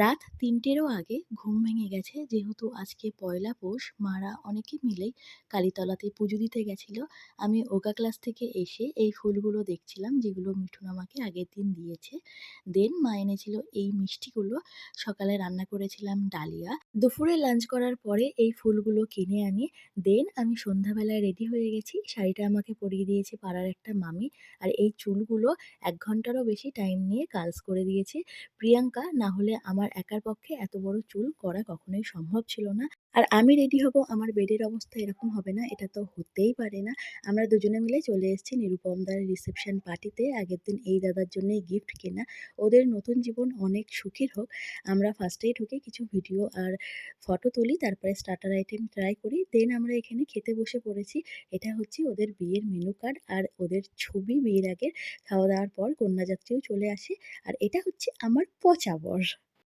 রাত ৩টেরও আগে ঘুম ভেঙে গেছে যেহেতু আজকে পয়লা পৌষ। মারা অনেকে মিলেই কালীতলাতে পুজো দিতে গেছিল। আমি যোগা ক্লাস থেকে এসে এই ফুলগুলো দেখছিলাম যেগুলো মিঠুন আমাকে আগের দিন দিয়েছে। মা এনেছিল এই মিষ্টিগুলো। সকালে রান্না করেছিলাম ডালিয়া। দুপুরে লাঞ্চ করার পরে এই ফুলগুলো কিনে আনি। আমি সন্ধ্যাবেলায় রেডি হয়ে গেছি। শাড়িটা আমাকে পরিয়ে দিয়েছে পাড়ার একটা মামি। আর এই চুলগুলো ১ ঘন্টারও বেশি টাইম নিয়ে কার্লস করে দিয়েছে প্রিয়াঙ্কা। না হলে আমার একার পক্ষে এত বড় চুল করা কখনোই সম্ভব ছিল না। আর আমি রেডি হব, আমার বেডের অবস্থা এরকম হবে না, এটা তো হতেই পারে না। আমরা দুজনে মিলে চলে এসেছি নিরুপমদার রিসেপশন পার্টিতে। আগের দিন এই দাদার জন্যই গিফট কেনা। ওদের নতুন জীবন অনেক সুখের হোক। আমরা ফার্স্টেই ঢুকে কিছু ভিডিও আর ফটো তুলি, তারপরে স্টার্টার আইটেম ট্রাই করি। আমরা এখানে খেতে বসে পড়েছি। এটা হচ্ছে ওদের বিয়ের মেনু কার্ড আর ওদের ছবি বিয়ের আগের। খাওয়া দাওয়ার পর কন্যাযাত্রীও চলে আসে। আর এটা হচ্ছে আমার পচা বর।